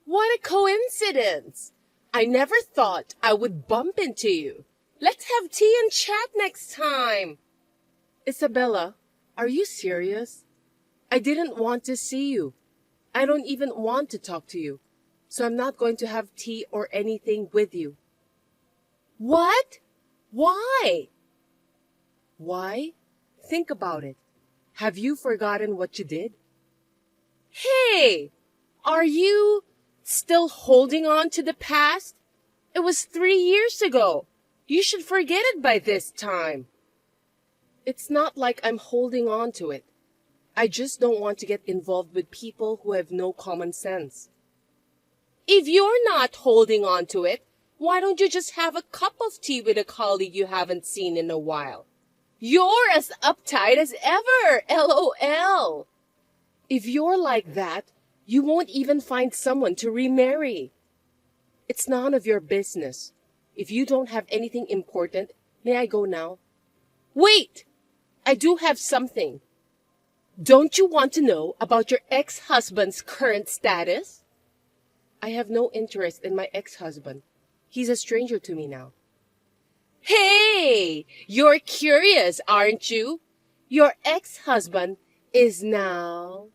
What a coincidence! I never thought I would bump into you. Let's have tea and chat next time. Isabella, are you serious? I didn't want to see you. I don't even want to talk to you. So I'm not going to have tea or anything with you. What? Why? Why? Think about it. Have you forgotten what you did? Hey! Are you still holding on to the past? It was 3 years ago. You should forget it by this time. It's not like I'm holding on to it. I just don't want to get involved with people who have no common sense. If you're not holding on to it, why don't you just have a cup of tea with a colleague you haven't seen in a while? You're as uptight as ever, LOL. If you're like that, you won't even find someone to remarry. It's none of your business. If you don't have anything important, may I go now? Wait! I do have something. Don't you want to know about your ex-husband's current status? I have no interest in my ex-husband. He's a stranger to me now. Hey! You're curious, aren't you? Your ex-husband is now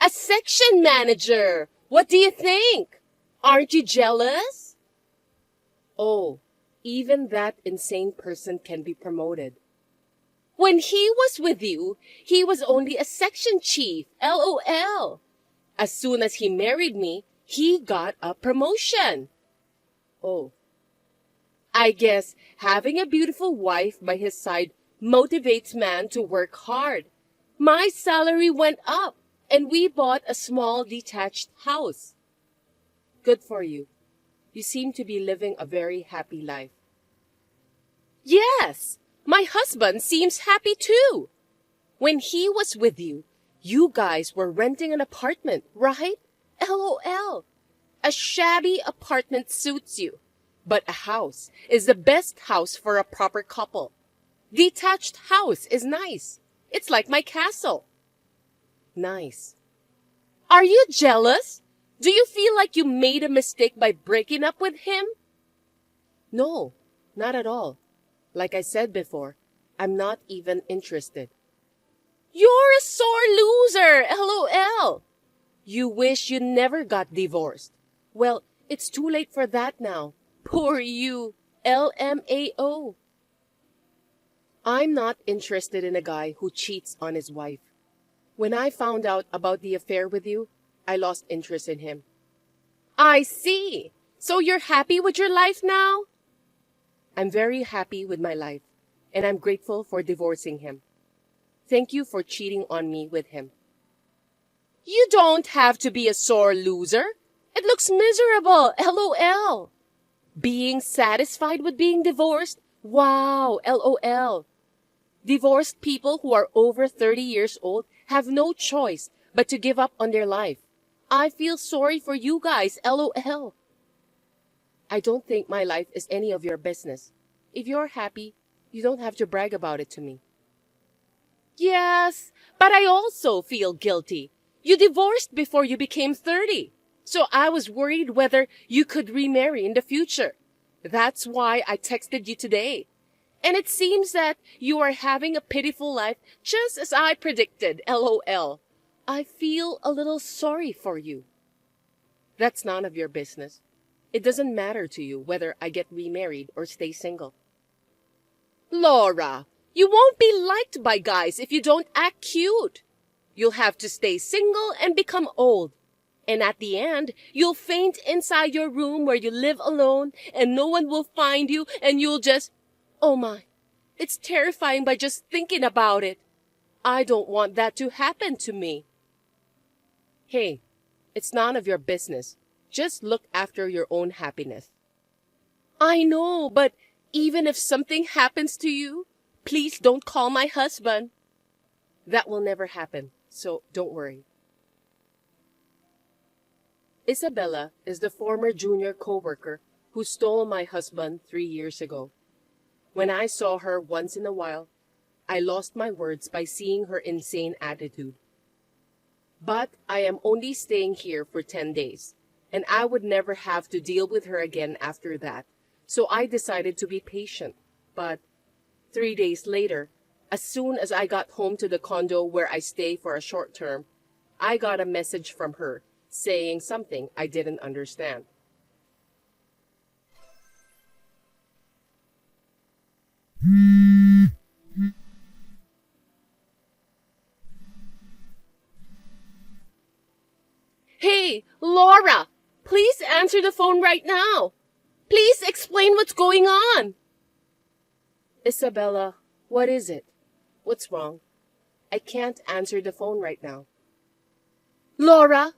a section manager. What do you think? Aren't you jealous? Oh, even that insane person can be promoted. When he was with you, he was only a section chief, LOL. As soon as he married me, he got a promotion. Oh, I guess having a beautiful wife by his side motivates man to work hard. My salary went up, and we bought a small detached house. Good for you. You seem to be living a very happy life. Yes, my husband seems happy too. When he was with you, you guys were renting an apartment, right? LOL. A shabby apartment suits you, but a house is the best house for a proper couple. Detached house is nice. It's like my castle. Nice. Are you jealous? Do you feel like you made a mistake by breaking up with him? No, not at all. Like I said before, I'm not even interested. You're a sore loser, LOL. You wish you never got divorced. Well, it's too late for that now. Poor you, LMAO. I'm not interested in a guy who cheats on his wife. When I found out about the affair with you, I lost interest in him. I see. So you're happy with your life now? I'm very happy with my life, and I'm grateful for divorcing him. Thank you for cheating on me with him. You don't have to be a sore loser. It looks miserable, LOL. Being satisfied with being divorced? Wow, LOL. Divorced people who are over 30 years old have no choice but to give up on their life. I feel sorry for you guys, LOL. I don't think my life is any of your business. If you're happy, you don't have to brag about it to me. Yes, but I also feel guilty. You divorced before you became 30. So I was worried whether you could remarry in the future. That's why I texted you today. And it seems that you are having a pitiful life just as I predicted, LOL. I feel a little sorry for you. That's none of your business. It doesn't matter to you whether I get remarried or stay single. Laura, you won't be liked by guys if you don't act cute. You'll have to stay single and become old. And at the end, you'll faint inside your room where you live alone and no one will find you and you'll just... Oh my, it's terrifying by just thinking about it. I don't want that to happen to me. Hey, it's none of your business. Just look after your own happiness. I know, but even if something happens to you, please don't call my husband. That will never happen, so don't worry. Isabella is the former junior co-worker who stole my husband 3 years ago. When I saw her once in a while, I lost my words by seeing her insane attitude. But I am only staying here for 10 days. and I would never have to deal with her again after that. So I decided to be patient. But 3 days later, as soon as I got home to the condo where I stay for a short term, I got a message from her saying something I didn't understand. Hey, Laura, please answer the phone right now. Please explain what's going on. Isabella, what is it? What's wrong? I can't answer the phone right now. Laura,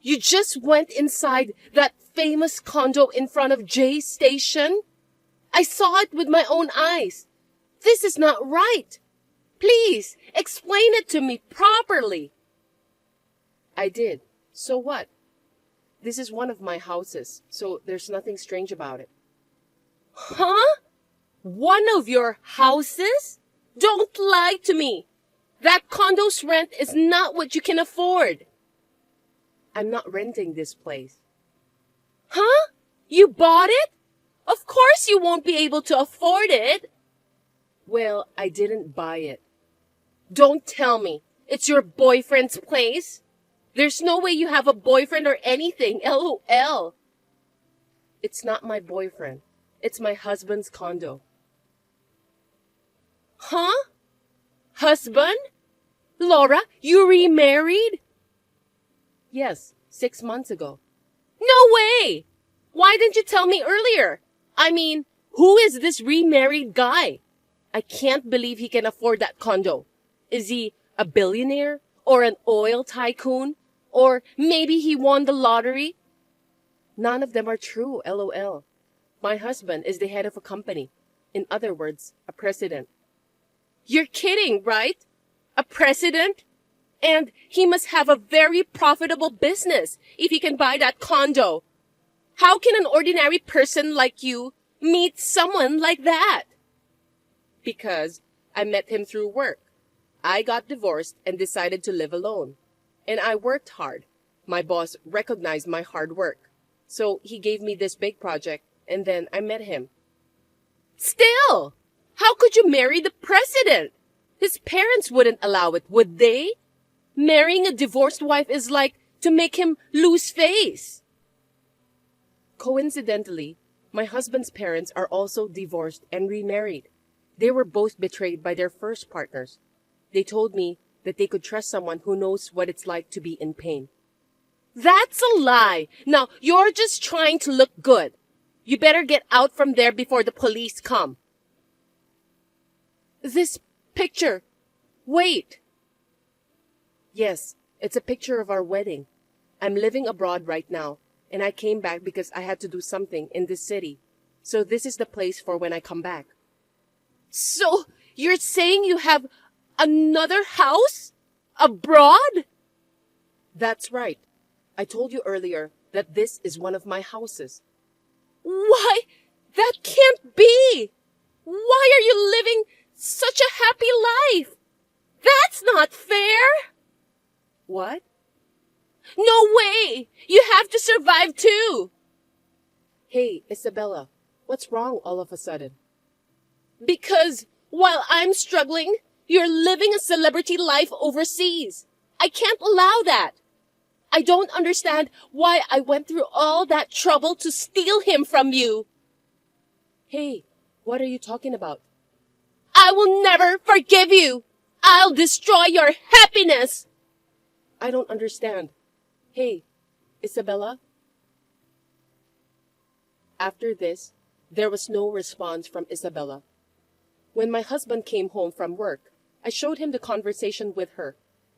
you just went inside that famous condo in front of Jay's station? I saw it with my own eyes. This is not right. Please, explain it to me properly. I did. So what? This is one of my houses, so there's nothing strange about it. Huh? One of your houses? Don't lie to me. That condo's rent is not what you can afford. I'm not renting this place. Huh? You bought it? Of course you won't be able to afford it. Well, I didn't buy it. Don't tell me it's your boyfriend's place. There's no way you have a boyfriend or anything. LOL. It's not my boyfriend. It's my husband's condo. Huh? Husband? Laura, you remarried? Yes, 6 months ago. No way! Why didn't you tell me earlier? I mean, who is this remarried guy? I can't believe he can afford that condo. Is he a billionaire? Or an oil tycoon? Or maybe he won the lottery? None of them are true, LOL. My husband is the head of a company. In other words, a president. You're kidding, right? A president? And he must have a very profitable business if he can buy that condo. How can an ordinary person like you meet someone like that? Because I met him through work. I got divorced and decided to live alone. And I worked hard. My boss recognized my hard work. So he gave me this big project, and then I met him. Still, how could you marry the president? His parents wouldn't allow it, would they? Marrying a divorced wife is like to make him lose face. Coincidentally, my husband's parents are also divorced and remarried. They were both betrayed by their first partners. They told me that they could trust someone who knows what it's like to be in pain. That's a lie. Now, you're just trying to look good. You better get out from there before the police come. This picture. Wait. Yes, it's a picture of our wedding. I'm living abroad right now, and I came back because I had to do something in this city. So this is the place for when I come back. So, you're saying you have another house? Abroad? That's right. I told you earlier that this is one of my houses. Why? That can't be! Why are you living such a happy life? That's not fair! What? No way! You have to survive too! Hey, Isabella, what's wrong all of a sudden? Because while I'm struggling, you're living a celebrity life overseas. I can't allow that. I don't understand why I went through all that trouble to steal him from you. Hey, what are you talking about? I will never forgive you. I'll destroy your happiness. I don't understand. Hey, Isabella? After this, there was no response from Isabella. When my husband came home from work, I showed him the conversation with her,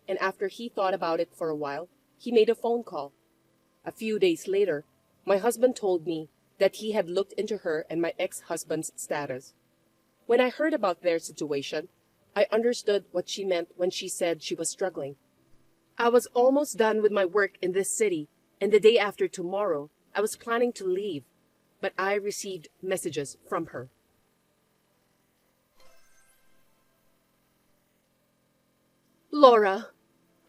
and after he thought about it for a while, he made a phone call. A few days later, my husband told me that he had looked into her and my ex-husband's status. When I heard about their situation, I understood what she meant when she said she was struggling. I was almost done with my work in this city, and the day after tomorrow, I was planning to leave, but I received messages from her. Laura,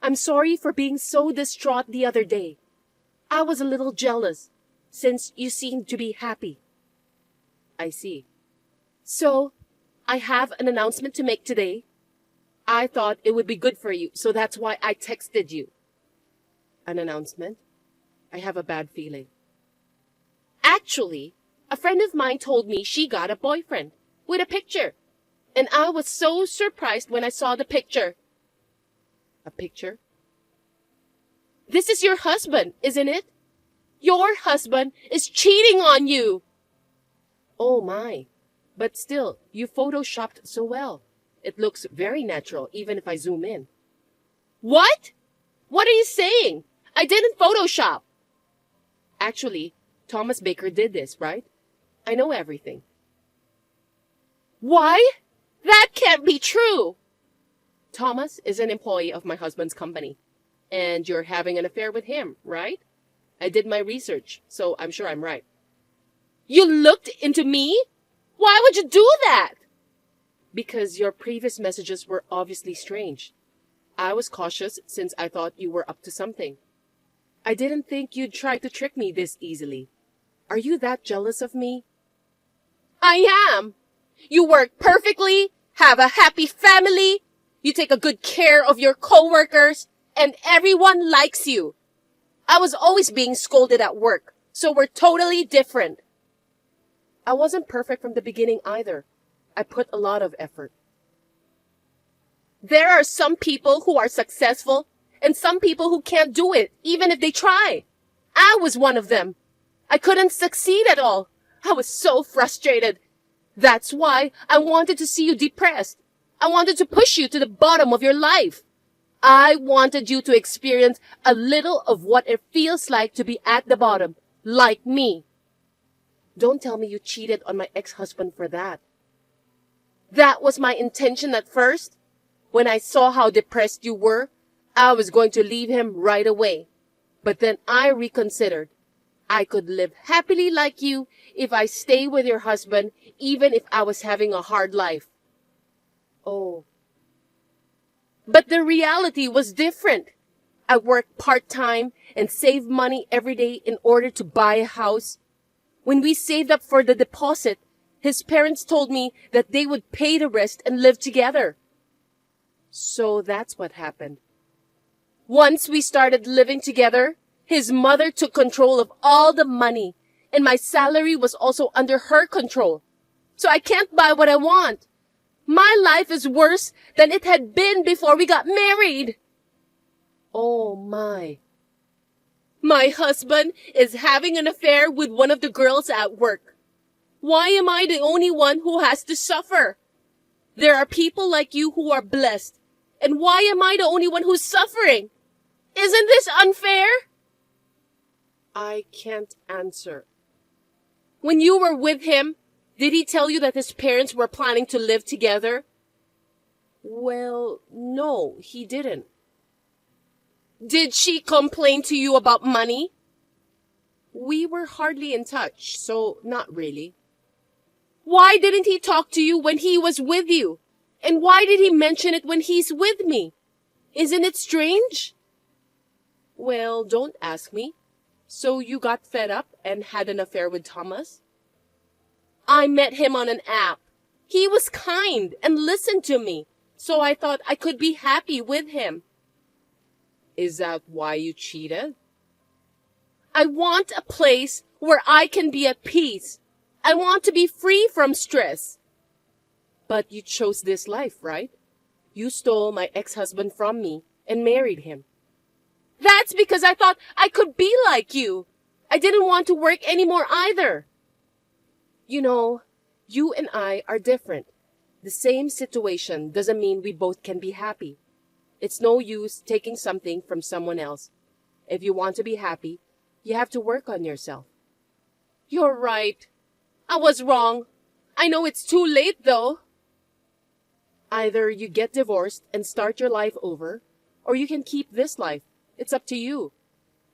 I'm sorry for being so distraught the other day. I was a little jealous, since you seemed to be happy. I see. So, I have an announcement to make today. I thought it would be good for you, so that's why I texted you. An announcement? I have a bad feeling. Actually, a friend of mine told me she got a boyfriend with a picture, and I was so surprised when I saw the picture. A picture? This is your husband, isn't it? Your husband is cheating on you. Oh my. But still, you photoshopped so well. It looks very natural, even if I zoom in. What? What are you saying? I didn't Photoshop. Actually, Thomas Baker did this, right? I know everything. Why? That can't be true. Thomas is an employee of my husband's company. And you're having an affair with him, right? I did my research, so I'm sure I'm right. You looked into me? Why would you do that? Because your previous messages were obviously strange. I was cautious since I thought you were up to something. I didn't think you'd try to trick me this easily. Are you that jealous of me? I am. You work perfectly, have a happy family, you take a good care of your coworkers, and everyone likes you. I was always being scolded at work, so we're totally different. I wasn't perfect from the beginning either. I put a lot of effort. There are some people who are successful and some people who can't do it, even if they try. I was one of them. I couldn't succeed at all. I was so frustrated. That's why I wanted to see you depressed. I wanted to push you to the bottom of your life. I wanted you to experience a little of what it feels like to be at the bottom, like me. Don't tell me you cheated on my ex-husband for that. That was my intention at first. When I saw how depressed you were, I was going to leave him right away. But then I reconsidered. I could live happily like you if I stay with your husband, even if I was having a hard life. Oh. But the reality was different. I worked part-time and saved money every day in order to buy a house. When we saved up for the deposit, his parents told me that they would pay the rest and live together. So that's what happened. Once we started living together, his mother took control of all the money, and my salary was also under her control. So I can't buy what I want. My life is worse than it had been before we got married. Oh my. My husband is having an affair with one of the girls at work. Why am I the only one who has to suffer? There are people like you who are blessed. And why am I the only one who's suffering? Isn't this unfair? I can't answer. When you were with him, did he tell you that his parents were planning to live together? Well, no, he didn't. Did she complain to you about money? We were hardly in touch, so not really. Why didn't he talk to you when he was with you? And why did he mention it when he's with me? Isn't it strange? Well, don't ask me. So you got fed up and had an affair with Thomas? I met him on an app. He was kind and listened to me, so I thought I could be happy with him. Is that why you cheated? I want a place where I can be at peace. I want to be free from stress. But you chose this life, right? You stole my ex-husband from me and married him. That's because I thought I could be like you. I didn't want to work anymore either. You know, you and I are different. The same situation doesn't mean we both can be happy. It's no use taking something from someone else. If you want to be happy, you have to work on yourself. You're right. I was wrong. I know it's too late, though. Either you get divorced and start your life over, or you can keep this life. It's up to you.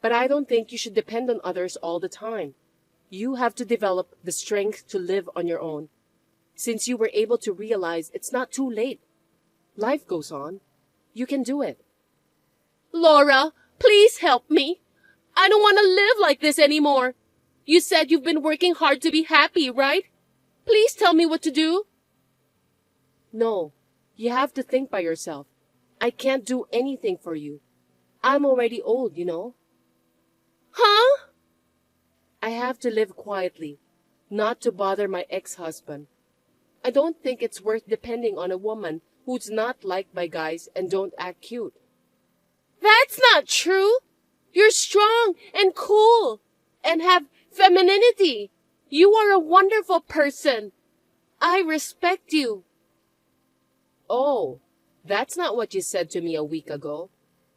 But I don't think you should depend on others all the time. You have to develop the strength to live on your own. Since you were able to realize it's not too late. Life goes on. You can do it. Laura, please help me. I don't want to live like this anymore. You said you've been working hard to be happy, right? Please tell me what to do. No, you have to think by yourself. I can't do anything for you. I'm already old, you know. Huh? I have to live quietly, not to bother my ex-husband. I don't think it's worth depending on a woman who's not liked by guys and don't act cute. That's not true. You're strong and cool and have femininity. You are a wonderful person. I respect you. Oh, that's not what you said to me a week ago.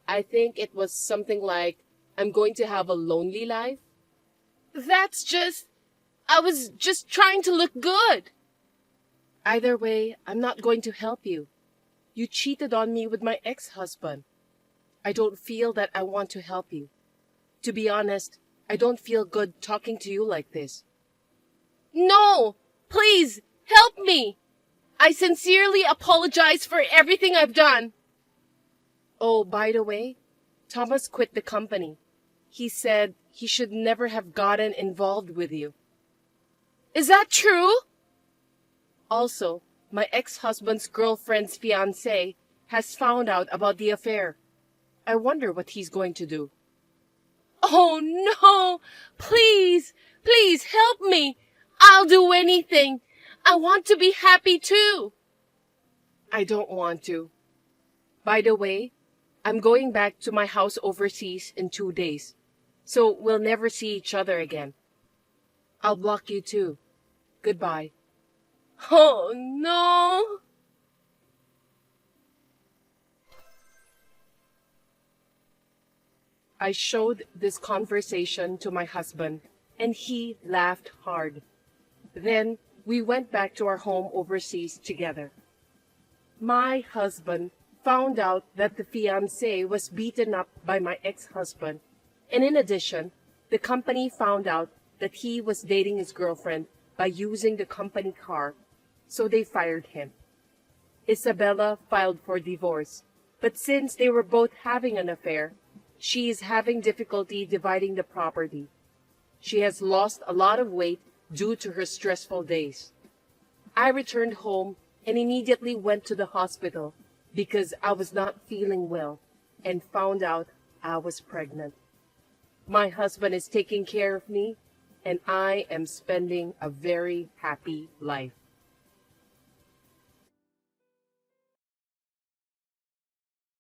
I think it was something like, I'm going to have a lonely life. I was just trying to look good. Either way, I'm not going to help you. You cheated on me with my ex-husband. I don't feel that I want to help you. To be honest, I don't feel good talking to you like this. No! Please, help me! I sincerely apologize for everything I've done. Oh, by the way, Thomas quit the company. He said he should never have gotten involved with you. Is that true? Also, my ex-husband's girlfriend's fiancé has found out about the affair. I wonder what he's going to do. Oh no! Please, please help me! I'll do anything! I want to be happy too! I don't want to. By the way, I'm going back to my house overseas in 2 days, so we'll never see each other again. I'll block you too. Goodbye. Oh no! I showed this conversation to my husband, and he laughed hard. Then we went back to our home overseas together. My husband found out that the fiancé was beaten up by my ex-husband, and in addition, the company found out that he was dating his girlfriend by using the company car, so they fired him. Isabella filed for divorce, but since they were both having an affair, she is having difficulty dividing the property. She has lost a lot of weight due to her stressful days. I returned home and immediately went to the hospital because I was not feeling well and found out I was pregnant. My husband is taking care of me, and I am spending a very happy life.